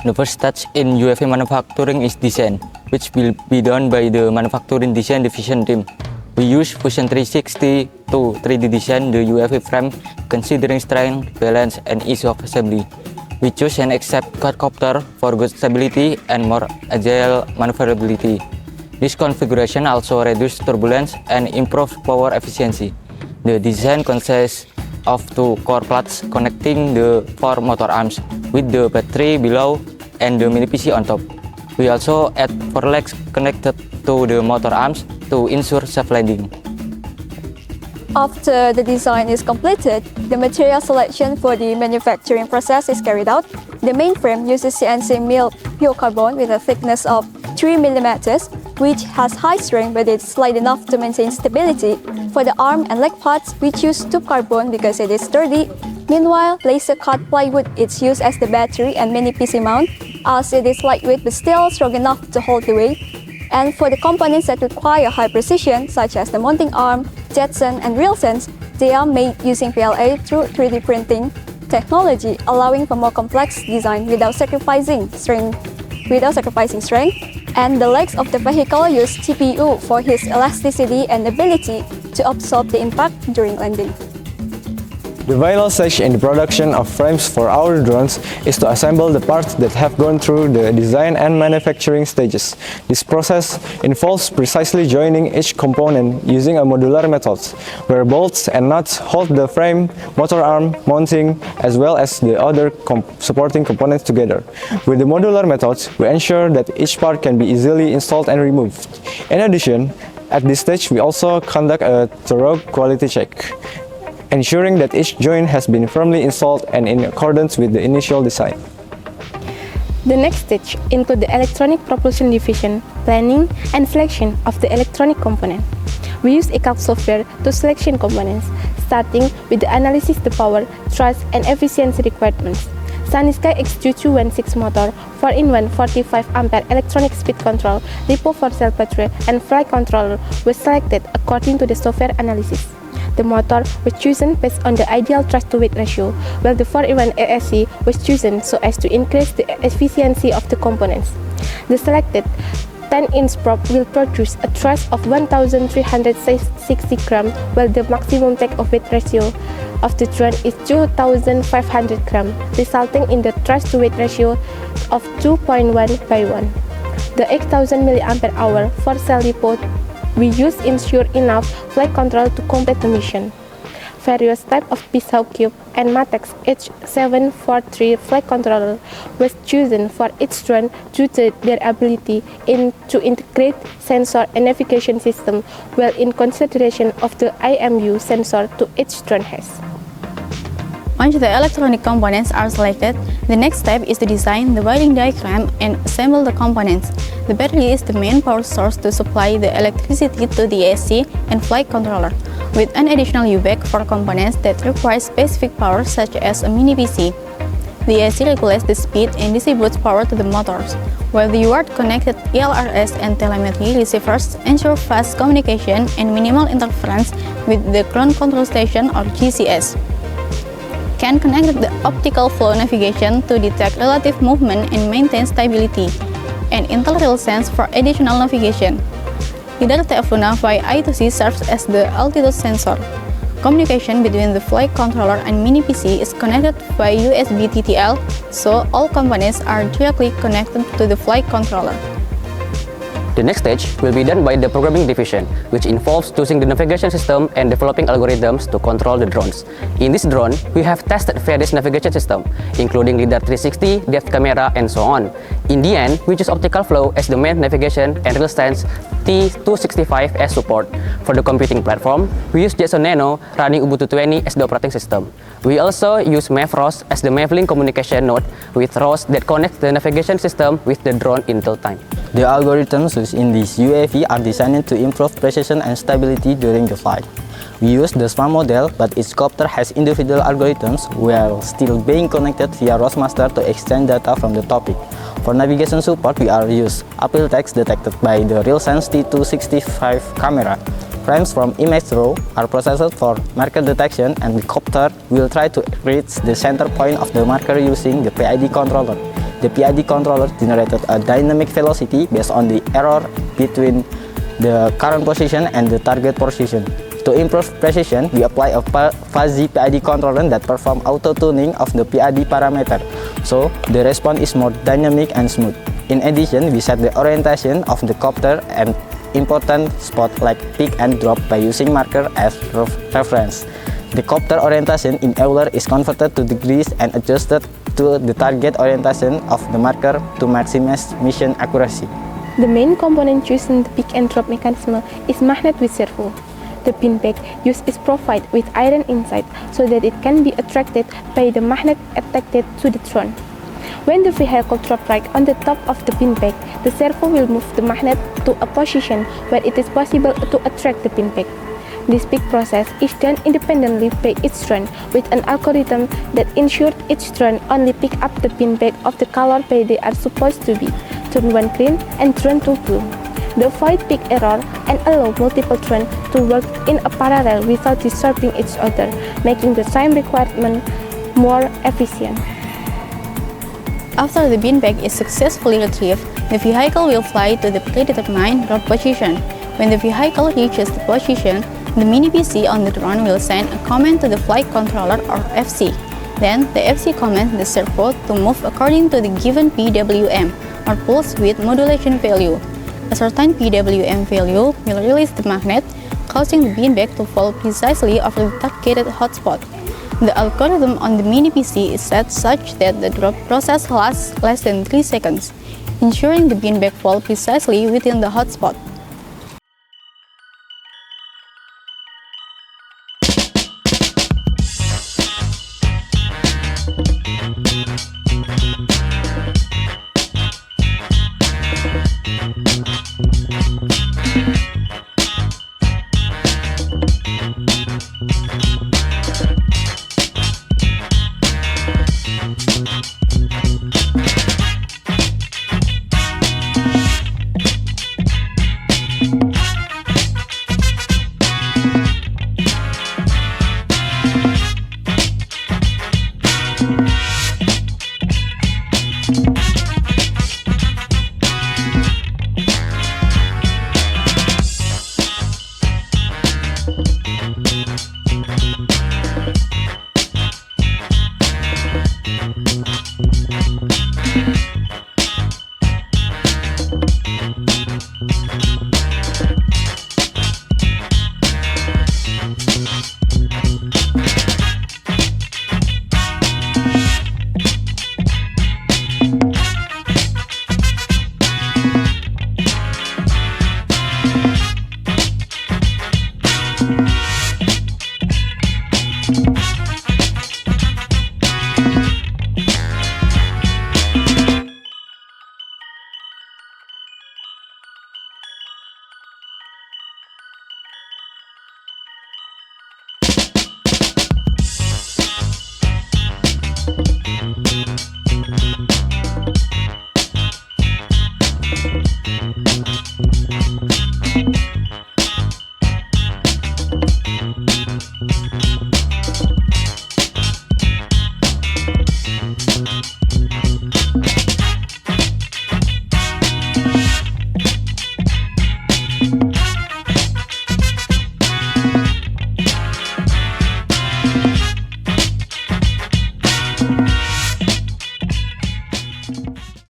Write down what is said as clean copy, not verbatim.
The first stage in UAV manufacturing is design, which will be done by the manufacturing design division team. We use Fusion 360 to 3D design the UAV frame, considering strength, balance, and ease of assembly. We choose an exact quadcopter for good stability and more agile maneuverability. This configuration also reduces turbulence and improves power efficiency. The design consists of two core plates connecting the four motor arms, with the battery below and the mini PC on top. We also add four legs connected to the motor arms to ensure safe landing. After the design is completed, the material selection for the manufacturing process is carried out. The main frame uses CNC milled pure carbon with a thickness of 3 mm, which has high strength but it's light enough to maintain stability. For the arm and leg parts, we choose tube carbon because it is sturdy. Meanwhile, laser cut plywood is used as the battery and mini PC mount, as it is lightweight but still strong enough to hold the weight. And for the components that require high precision, such as the mounting arm, jetson, and rail sense, they are made using PLA through 3D printing technology, allowing for more complex design without sacrificing strength. And the legs of the vehicle use TPU for its elasticity and ability to absorb the impact during landing. The vital stage in the production of frames for our drones is to assemble the parts that have gone through the design and manufacturing stages. This process involves precisely joining each component using a modular method, where bolts and nuts hold the frame, motor arm, mounting, as well as the other supporting components together. With the modular method, we ensure that each part can be easily installed and removed. In addition, at this stage, we also conduct a thorough quality check, ensuring that each joint has been firmly installed and in accordance with the initial design. The next stage includes the electronic propulsion division, planning and selection of the electronic component. We use ECALC software to selection components, starting with the analysis the power, thrust and efficiency requirements. Sunsky X2216 motor, 4-in-1 45 ampere electronic speed control, LiPo 4-cell battery and flight controller was selected according to the software analysis. The motor was chosen based on the ideal thrust-to-weight ratio, while the 4-in-1 ASC was chosen so as to increase the efficiency of the components. The selected 10-inch probe will produce a thrust of 1,360 grams, while the maximum take-off-weight ratio of the drone is 2,500 grams, resulting in the thrust-to-weight ratio of 2.1:1. The 8,000 mAh 4-cell LiPo we use ensure enough flight control to complete the mission. Various types of Pishao Cube and Matex H743 flight controller was chosen for each drone due to their ability to integrate sensor and navigation system, well in consideration of the IMU sensor to each drone has. Once the electronic components are selected, the next step is to design the wiring diagram and assemble the components. The battery is the main power source to supply the electricity to the AC and flight controller, with an additional UBAC for components that require specific power such as a mini PC. The AC regulates the speed and distributes power to the motors, while the UART-connected ELRS and telemetry receivers ensure fast communication and minimal interference with the ground control station or GCS. Can connect the optical flow navigation to detect relative movement and maintain stability, and Intel Sense for additional navigation. Lidar TF Luna via I2C serves as the altitude sensor. Communication between the flight controller and mini PC is connected via USB TTL, so all components are directly connected to the flight controller. The next stage will be done by the programming division, which involves choosing the navigation system and developing algorithms to control the drones. In this drone, we have tested various navigation systems, including LiDAR 360, depth camera, and so on. In the end, we choose optical flow as the main navigation and RealSense T265 as support. For the computing platform, we use JSON Nano running Ubuntu 20 as the operating system. We also use MAVROS as the Mavlink communication node with ROS that connects the navigation system with the drone in real time. The algorithms used in this UAV are designed to improve precision and stability during the flight. We use the SMART model, but each copter has individual algorithms while still being connected via ROS master to exchange data from the topic. For navigation support, we are use upfield text detected by the RealSense T265 camera. Frames from image row are processed for marker detection, and the copter will try to reach the center point of the marker using the PID controller. The PID controller generated a dynamic velocity based on the error between the current position and the target position. To improve precision, we apply a fuzzy PID controller that performs auto-tuning of the PID parameter, so the response is more dynamic and smooth. In addition, we set the orientation of the copter and important spots like peak and drop by using marker as reference. The copter orientation in Euler is converted to degrees and adjusted to the target orientation of the marker to maximize mission accuracy. The main component used in the pick and drop mechanism is magnet with servo. The pin bag used is provided with iron inside so that it can be attracted by the magnet attached to the drone. When the vehicle drops right on the top of the pin bag, the servo will move the magnet to a position where it is possible to attract the pin bag. This pick process is done independently by each drone with an algorithm that ensures each drone only pick up the pin bag of the color they are supposed to be, drone 1 green and drone 2 blue. The avoid pick error and allow multiple drones to work in a parallel without disturbing each other, making the time requirement more efficient. After the beanbag is successfully retrieved, the vehicle will fly to the predetermined route position. When the vehicle reaches the position, the mini PC on the drone will send a command to the flight controller or FC. Then, the FC commands the servo to move according to the given PWM or pulse width modulation value. A certain PWM value will release the magnet, causing the beanbag to fall precisely over the targeted hotspot. The algorithm on the mini PC is set such that the drop process lasts less than 3 seconds, ensuring the beanbag falls precisely within the hotspot.